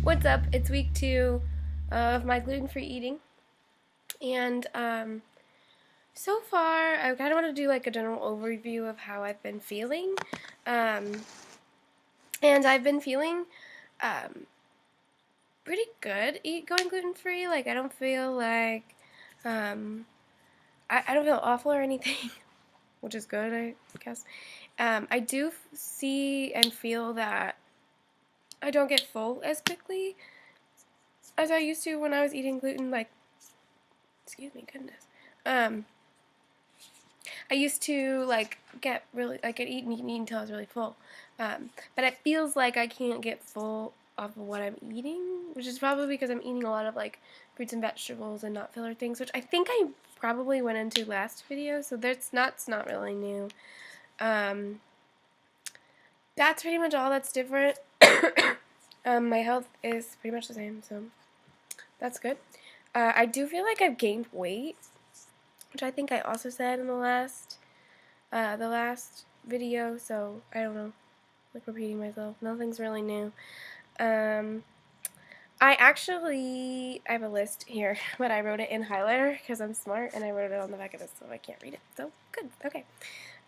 What's up? It's week 2 of my gluten-free eating, and so far I kind of want to do like a general overview of how I've been feeling, um, and I've been feeling um, pretty good going gluten-free. Like I don't feel like um, I don't feel awful or anything, which is good, I guess. I do see and feel that I don't get full as quickly as I used to when I was eating gluten. Like, excuse me, goodness. I used to like get really like I'd eat and eat and eat until I was really full, but it feels like I can't get full off of what I'm eating, which is probably because I'm eating a lot of like fruits and vegetables and nut filler things, which I think I probably went into last video. So that's not really new. Um, that's pretty much all that's different. My health is pretty much the same, so that's good. I do feel like I've gained weight, which I think I also said in the last video, so I don't know, like repeating myself. Nothing's really new. Um, I have a list here, but I wrote it in highlighter because I'm smart, and I wrote it on the back of this so I can't read it. So good. Okay.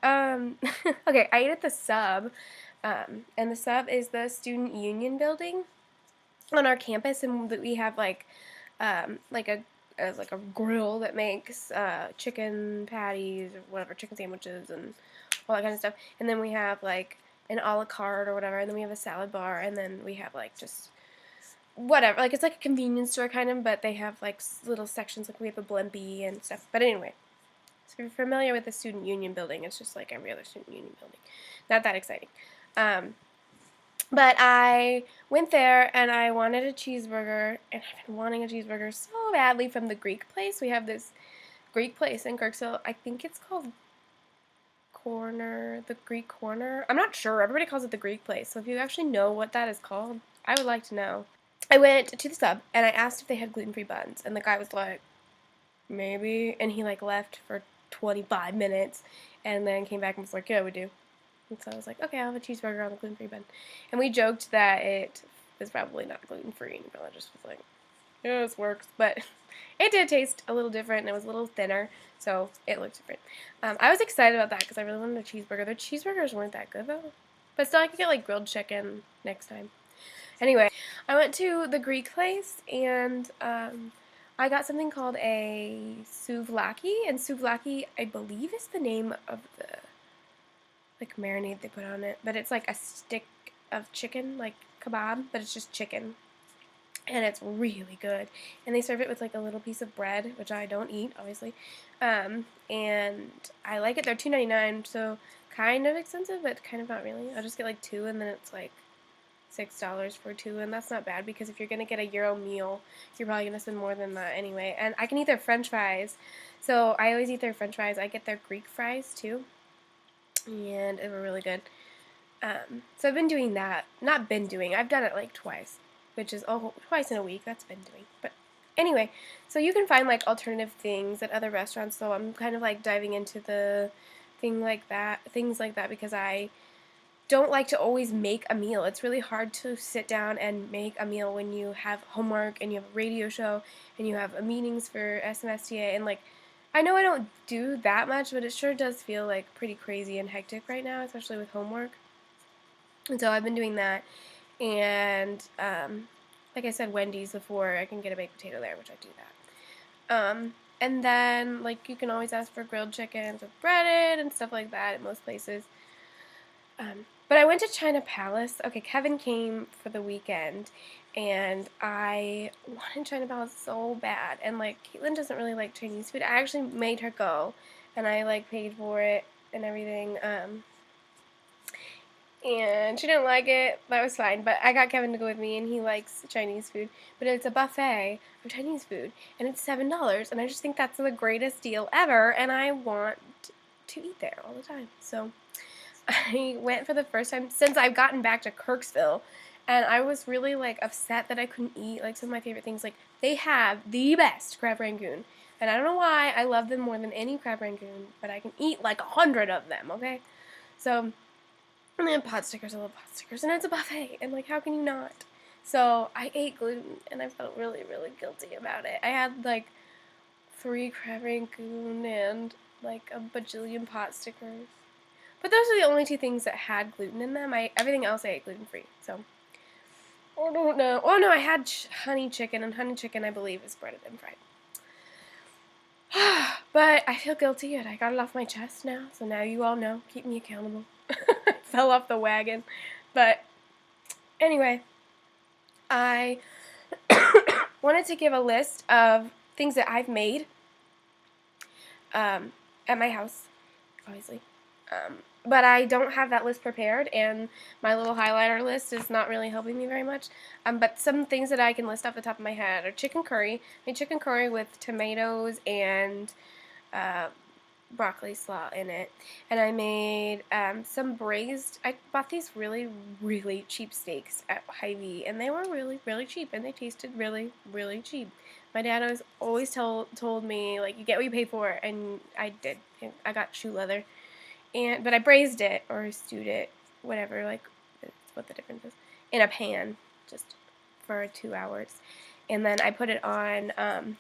Okay. I ate at the Sub, and the Sub is the Student Union building on our campus, and we have like a grill that makes chicken patties or whatever, chicken sandwiches and all that kind of stuff. And then we have like an a la carte or whatever, and then we have a salad bar, and then we have like just whatever. Like it's like a convenience store kind of, but they have like little sections, like we have a Blimpie and stuff. But anyway, so if you're familiar with the Student Union building, it's just like every other Student Union building. Not that exciting. Um, but I went there and I wanted a cheeseburger, and I've been wanting a cheeseburger so badly from the Greek place. We have this Greek place in Kirksville. I think it's called the Greek Corner. I'm not sure. Everybody calls it the Greek place. So if you actually know what that is called, I would like to know. I went to the Sub and I asked if they had gluten-free buns, and the guy was like, maybe, and he like left for 25 minutes and then came back and was like, yeah, we do. And so I was like, okay, I'll have a cheeseburger on the gluten-free bun. And we joked that it was probably not gluten-free, and Bella just was like, yeah, this works. But it did taste a little different, and it was a little thinner, so it looked different. I was excited about that because I really wanted a cheeseburger. Their cheeseburgers weren't that good, though. But still, I could get, like, grilled chicken next time. Anyway, I went to the Greek place, and I got something called a souvlaki, and souvlaki, I believe, is the name of the like marinade they put on it, but it's like a stick of chicken, like kebab, but it's just chicken, and it's really good. And they serve it with like a little piece of bread, which I don't eat, obviously. And I like it. They're $2.99, so kind of expensive, but kind of not really. I'll just get like 2, and then it's like $6 for 2, and that's not bad because if you're gonna get a Euro meal, you're probably gonna spend more than that anyway. And I can eat their French fries, so I always eat their French fries. I get their Greek fries too, and they were really good. So I've been doing that. Not been doing. I've done it like twice, which is twice in a week. That's been doing. But anyway, so you can find like alternative things at other restaurants. So I'm kind of like diving into the things like that because I don't like to always make a meal. It's really hard to sit down and make a meal when you have homework and you have a radio show and you have meetings for SMSTA, and like I know I don't do that much, but it sure does feel like pretty crazy and hectic right now, especially with homework. And so I've been doing that, and like I said, Wendy's before, I can get a baked potato there, which I do that. And then like you can always ask for grilled chickens with breaded and stuff like that at most places. But I went to China Palace. Okay, Kevin came for the weekend, and I wanted China Palace so bad. And like, Caitlin doesn't really like Chinese food. I actually made her go, and I like paid for it and everything. And she didn't like it. That was fine. But I got Kevin to go with me, and he likes Chinese food. But it's a buffet of Chinese food, and it's $7. And I just think that's the greatest deal ever. And I want to eat there all the time. So I went for the first time since I've gotten back to Kirksville, and I was really like upset that I couldn't eat like some of my favorite things. Like they have the best crab rangoon, and I don't know why I love them more than any crab rangoon, but I can eat like 100 of them. Okay, so and then pot stickers, I love pot stickers, and it's a buffet, and like how can you not? So I ate gluten, and I felt really, really guilty about it. I had like 3 crab rangoon and like a bajillion pot stickers. But those are the only 2 things that had gluten in them. Everything else I ate gluten free. So I don't know. Oh no, I had honey chicken, and honey chicken I believe is breaded and fried. But I feel guilty, and I got it off my chest now. So now you all know. Keep me accountable. I fell off the wagon. But anyway, I wanted to give a list of things that I've made at my house, obviously. But I don't have that list prepared, and my little highlighter list is not really helping me very much. But some things that I can list off the top of my head are chicken curry. I made chicken curry with tomatoes and broccoli slaw in it. And I made some braised, I bought these really, really cheap steaks at Hy-Vee, and they were really, really cheap, and they tasted really, really cheap. My dad always told me, like, you get what you pay for, and I did. I got shoe leather. But I braised it, or stewed it, whatever, like, that's what the difference is, in a pan, just for 2 hours. And then I put it on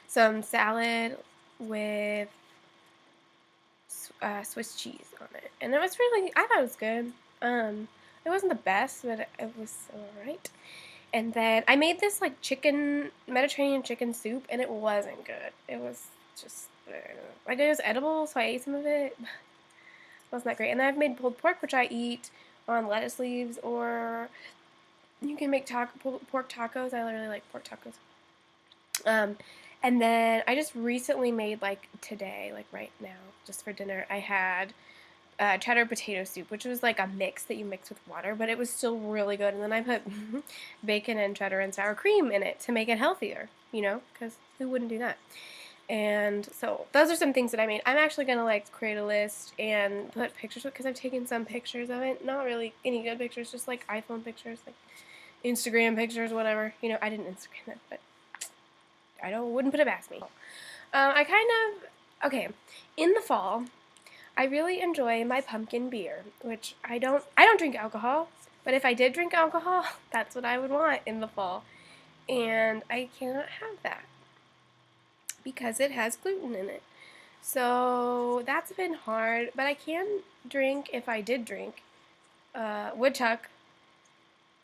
some salad with Swiss cheese on it. And it was really, I thought it was good. It wasn't the best, but it was alright. And then I made this like Mediterranean chicken soup, and it wasn't good. It was just, like, it was edible, so I ate some of it. It wasn't that great. And then I've made pulled pork, which I eat on lettuce leaves, or you can make pork tacos. I really like pork tacos. And then I just recently made, like, today, like right now, just for dinner, I had cheddar potato soup, which was like a mix that you mix with water, but it was still really good. And then I put bacon and cheddar and sour cream in it to make it healthier, because who wouldn't do that? And so those are some things that I made. I'm actually going to, like, create a list and put pictures, because I've taken some pictures of it. Not really any good pictures, just like iPhone pictures, like Instagram pictures, whatever. I didn't Instagram that, but I wouldn't put it past me. Okay, in the fall, I really enjoy my pumpkin beer, which I don't drink alcohol, but if I did drink alcohol, that's what I would want in the fall. And I cannot have that because it has gluten in it. So that's been hard, but I can drink, if I did drink, woodchuck.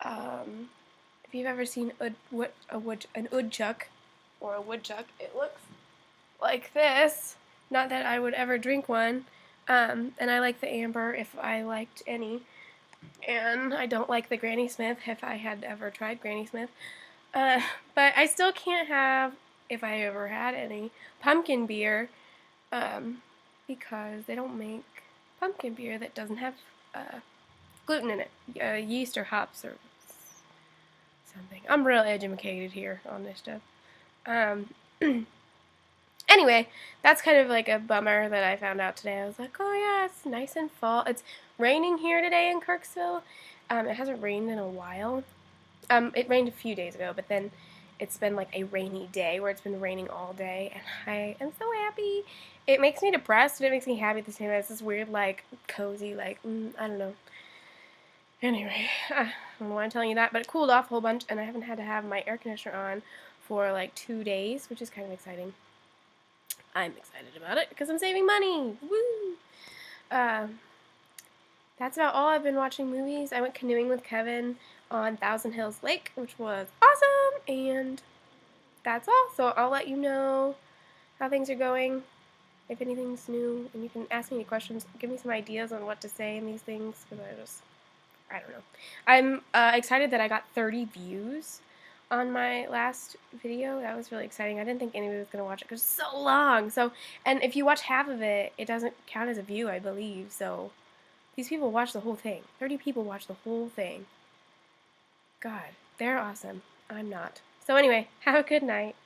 If you've ever seen an woodchuck, or a woodchuck, it looks like this. Not that I would ever drink one. And I like the amber, if I liked any. And I don't like the Granny Smith, if I had ever tried Granny Smith. But I still can't have, if I ever had any, pumpkin beer, because they don't make pumpkin beer that doesn't have gluten in it. Yeast or hops or something. I'm real educated here on this stuff. Anyway, that's kind of like a bummer that I found out today. I was like, oh yeah, it's nice and fall. It's raining here today in Kirksville. It hasn't rained in a while. It rained a few days ago, but then it's been like a rainy day where it's been raining all day, and I am so happy. It makes me depressed, and it makes me happy at the same time. It's this weird, like, cozy, like, I don't know. Anyway, I don't know why I'm telling you that, but it cooled off a whole bunch, and I haven't had to have my air conditioner on for like 2 days, which is kind of exciting. I'm excited about it because I'm saving money. Woo! That's about all. I've been watching movies. I went canoeing with Kevin on Thousand Hills Lake, which was awesome, and that's all. So I'll let you know how things are going, if anything's new, and you can ask me any questions. Give me some ideas on what to say in these things, because I don't know. I'm excited that I got 30 views on my last video. That was really exciting. I didn't think anybody was going to watch it because it's so long. And if you watch half of it, it doesn't count as a view, I believe. So these people watch the whole thing. 30 people watch the whole thing. God, they're awesome. I'm not. So anyway, have a good night.